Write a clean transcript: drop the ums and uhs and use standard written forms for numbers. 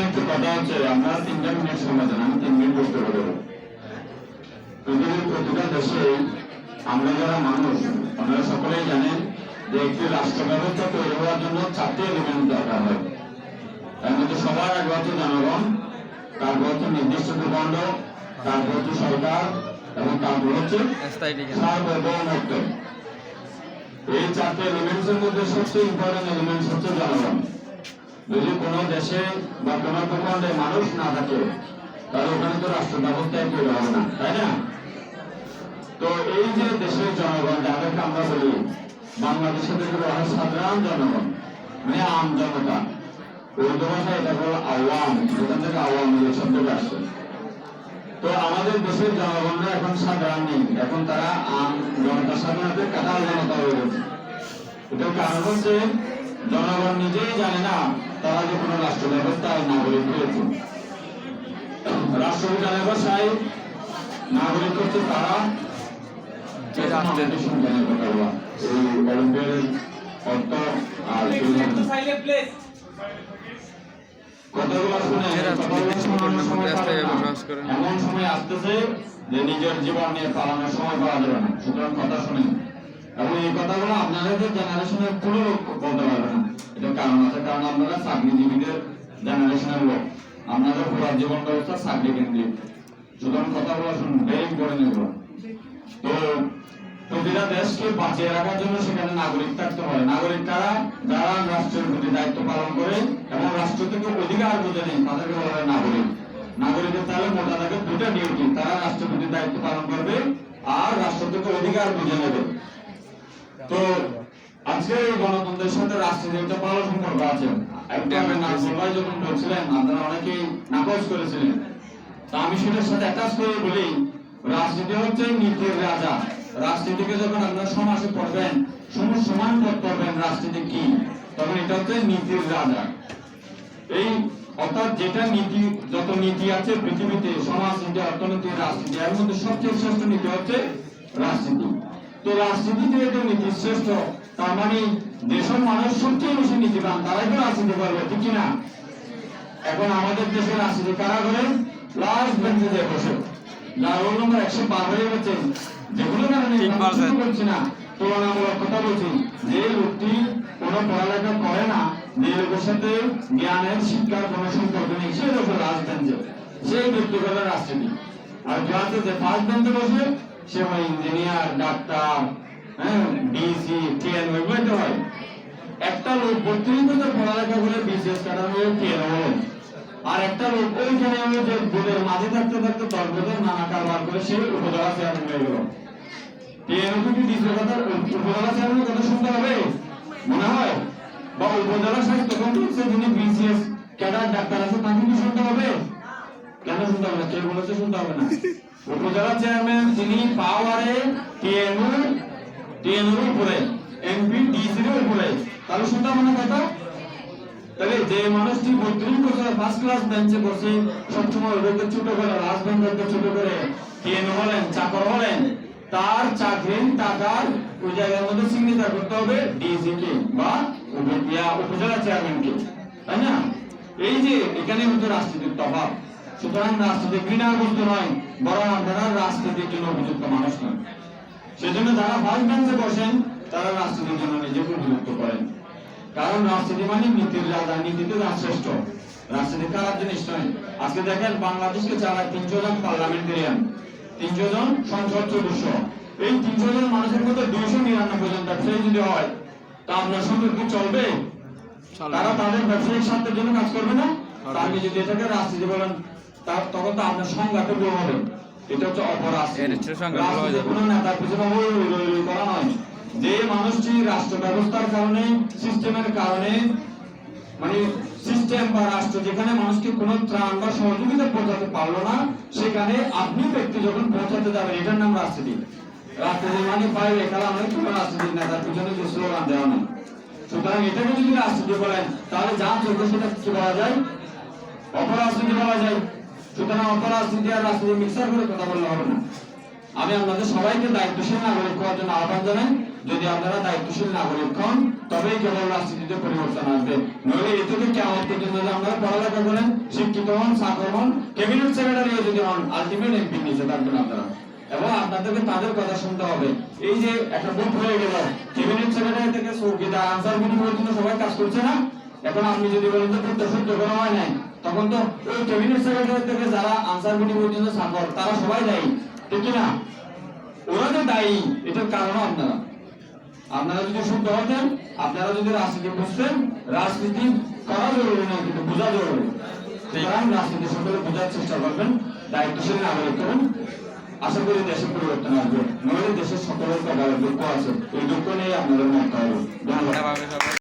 একটু কথা হচ্ছে, আমরা 3 মিনিট সময় দেন, আমি 3 মিনিট বক্তব্য দেবো। পৃথিবীর প্রতিটা দেশে আমরা যারা মানুষ, আপনারা সকলেই জানেন যে একটি রাষ্ট্র ব্যবস্থা তৈরি হওয়ার জন্য 4টি এলিমেন্ট দরকার হয়। এর মধ্যে সবার আগে হচ্ছে জনগণ, তারপর হচ্ছে নির্দিষ্ট ভূখণ্ড, তারপর হচ্ছে সরকার এবং তারপর হচ্ছে সার্বভৌমত্ব। এই 4টি এলিমেন্টস এর মধ্যে সবচেয়ে ইম্পর্টেন্ট এলিমেন্টস হচ্ছে জনগণ। যদি কোনো দেশে বা কোনো ভূখণ্ডে মানুষ না থাকে তাহলে ওখানে তো রাষ্ট্র ব্যবস্থায় তৈরি হবে না, তাই না? তো এই যে দেশের জনগণ, যাদেরকে আমরা বলি বাংলাদেশে বলা হয় সাধারণ জনগণ, মানে আম জনতা। উর্দু ভাষায় এটা বলে আওয়াম, যেখান থেকে আওয়ামী লীগ শব্দটা আসছে। তো আমাদের দেশের জনগণরা এখন সাধারণ নেই, এখন তারা আম জনতার সাথে কাঁঠাল জনতা হয়ে গেছে। এটার কারণ হচ্ছে জনগণ নিজেই জানে না তারা যে কোনো রাষ্ট্র ব্যবস্থায় নাগরিক হয়েছে। রাষ্ট্রবিজ্ঞানের ভাষায় নাগরিক হচ্ছে তারা এমন সময় আসতেছে যে নিজের জীবন নিয়ে পালানোর সময় পাওয়া যাবে না। সুতরাং কথা শুনেন, এবং এই কথাগুলো আপনাদের জেনারেশনের কোনো লোক বলতে পারবে না। এটার কারণ আছে, কারণ আপনারা চাকরিজীবীদের জেনারেশনের লোক, আপনাদের পুরো জীবন ব্যবস্থা চাকরি কেন্দ্রিক। সুতরাং কথাগুলো শুনুন, ভেরি ইম্পর্টেন্ট এগুলো। তো প্রতিটা দেশকে বাঁচিয়ে রাখার জন্য সেখানে নাগরিক থাকতে হয়। নাগরিক কারা? যারা রাষ্ট্রের প্রতি দায়িত্ব পালন করে এবং রাষ্ট্র থেকে অধিকার বুঝে নেই, তাদেরকে বলা হয় নাগরিক। নাগরিকের তাহলে মোটা থাকে 2টা ডিউটি, তারা রাষ্ট্রের প্রতি দায়িত্ব পালন করবে আর রাষ্ট্র থেকে অধিকার বুঝে নেবে। তো আজকে এই গণতন্ত্রের সাথে রাষ্ট্রের একটা ভালো সম্পর্ক আছে। যখন বলছিলেন আপনারা অনেকেই নাকচ করেছিলেন, তা আমি সেটার সাথে অ্যাটাচ করে বলি, রাজনীতি হচ্ছে নীতির রাজা। রাজনীতিকে যখন আপনারা সমাজে পড়বেন, সমান পথ পড়বেন রাজনীতি কি, তখন এটা হচ্ছে নীতির রাজা। এই অর্থাৎ যেটা নীতি, যত নীতি আছে পৃথিবীতে, সমাজ নীতি, অর্থনীতি, রাজনীতি, এর মধ্যে সবচেয়ে শ্রেষ্ঠ নীতি হচ্ছে রাজনীতি। তো রাজনীতি যেহেতু নীতি শ্রেষ্ঠ, তার মানে দেশের মানুষ সবচেয়ে বেশি নীতিবান, তারাই তো রাজনীতি করবে, ঠিক কিনা? এখন আমাদের দেশের রাজনীতি কারা করেন? লাস্ট বেঞ্চে যে বসে, যার রোল নম্বর 100 পার হয়ে গেছে, যেগুলো কারণে বলছি না, তুলনামূলক কথা বলছি, যে লোকটি কোনো পড়ালেখা করে না, যে লোকের সাথে জ্ঞানের শিক্ষার কোনো সম্পর্ক নেই, সে লোক লাস্ট বেঞ্চে, সেই ব্যক্তিগত রাজনীতি। আর ক্লাসে যে ফার্স্ট বেঞ্চে বসে, সে হয় ইঞ্জিনিয়ার, ডাক্তার, ডিসি, টিএন, ওইগুলো হয়। একটা লোক 32 বছর পড়ালেখা করে বিসিএস কাটার হয়ে টিএন হলো, আর একটা লোক ওইখানে যে বোর্ডের মাঝে থাকতে থাকতে 10 বছর নানা কারবার করে সে উপজেলা চেয়ারম্যান হয়ে গেল। টিএন কি ডিসির কথা, উপজেলা চেয়ারম্যানের কথা শুনতে হবে মনে হয়? বা উপজেলা স্বাস্থ্য কমপ্লেক্সে যিনি বিসিএস ক্যাডার ডাক্তার আছে তাকে কি শুনতে হবে? কেন শুনতে হবে না? কে বলেছে শুনতে হবে না? উপজেলা চেয়ারম্যান যিনি পাওয়ারে টিএনউর উপরে, এমপি ডিসির উপরে, তাহলে শুনতে হবে না কথা? তাহলে যে মানুষটি 32 বছর ফার্স্ট ক্লাস বেঞ্চে বসে সবসময় ওদেরকে ছোট করে, লাস্ট বেঞ্চকে ছোট করে টিএনউ হলেন, চাকর হলেন, তার চাকরির টাকার ওই জায়গার মধ্যে সিগনেচার করতে হবে ডিসি কে বা উপজেলা চেয়ারম্যানকে, তাই না? এই যে এখানে হচ্ছে রাজনীতির তফাৎ। সুতরাং রাজনীতি ঘৃণার বস্তু নয়, বরং আপনারা রাজনীতির জন্য উপযুক্ত মানুষ নয়। সেজন্য যারা ফার্স্ট বেঞ্চে বসেন তারা রাজনীতির জন্য নিজেকে উপযুক্ত করেন। কারণ রাজনীতি মানে নীতির রাজা, নীতিতে যা শ্রেষ্ঠ। রাজনীতি খারাপ জিনিস নয়। আজকে দেখেন বাংলাদেশকে চালায় 300 জন পার্লামেন্টেরিয়ান, 300 জন সংসদ সদস্য। এই 300 জন মানুষের মধ্যে 299 জন ব্যবসায়ী যদি হয়, তা আপনার সঙ্গে কি চলবে? তারা তাদের ব্যবসায়িক স্বার্থের জন্য কাজ করবে না? আপনি যদি এটাকে রাজনীতি বলেন, তখন তো আপনার সংজ্ঞাটা ভুল হবে। এটা হচ্ছে অপরাজনীতি। কোনো নেতার পিছনে করা নয়। যে মানুষটি রাষ্ট্র ব্যবস্থার কারণে, সিস্টেমের কারণে, মানে সিস্টেম বা রাষ্ট্র যেখানে মানুষকে কোনো ত্রাণ বা সহযোগিতা পৌঁছাতে পারলো না, সেখানে আপনি ব্যক্তি যখন পৌঁছাতে যাবেন, এটার নাম রাজনীতি। রাজনীতি মানে বাইরে খেলা নয়, কোনো রাজনীতির নেতার পিছনে যে স্লোগান দেওয়া নয়। সুতরাং এটাকে যদি রাজনীতি বলেন, তাহলে যা চলছে সেটা কি বলা যায়? অপরাজনীতি বলা যায়। সুতরাং অপরাজনীতি আর রাজনীতি মিক্সার করে কথা বললে হবে না। আমি আপনাদের সবাইকে দায়িত্বশীল নাগরিক হওয়ার জন্য আহ্বান জানাই। যদি আপনারা দায়িত্বশীল নাগরিক হন তবেই কেবল রাজনীতিতে পরিবর্তন আসবে, নইলে এ থেকে কেমন পর্যন্ত যদি আপনারা পড়ালেখা করেন, শিক্ষিত হন, চাকর হন, ক্যাবিনেট সেক্রেটারি যদি হন, আলটিমেট এমপি নিচে থাকবেন আপনারা। এবং আপনাদেরকে তাদের কথা শুনতে হবে। এই যে একটা বুক হয়ে গেল, ক্যাবিনেট সেক্রেটারি থেকে চৌকিদার আনসার গুলি পর্যন্ত সবাই কাজ করছে না। এখন আপনি যদি বলেন যে প্রত্যাশিত করা হয় নাই, তখন তো ওই ক্যাবিনেট সেক্রেটারি থেকে যারা আনসার গুলি পর্যন্ত চাকর, তারা সবাই দায়ী, ঠিক না? ওরা যে দায়ী, এটার কারণ আপনারা। আপনারা যদি শুদ্ধ হতেন, আপনারা যদি রাজনীতি বুঝতেন, রাজনীতি করা জরুরি নয় কিন্তু বোঝা জরুরি। সুতরাং রাজনীতি সকলে বোঝার চেষ্টা করবেন, দায়িত্বশীল নাগরিক করুন। আশা করি দেশের পরিবর্তন আসবে, নইলে দেশের সকলের কপালে দুঃখ আছে, এই দুঃখ নিয়ে আপনাদের মরতে হবে। ধন্যবাদ।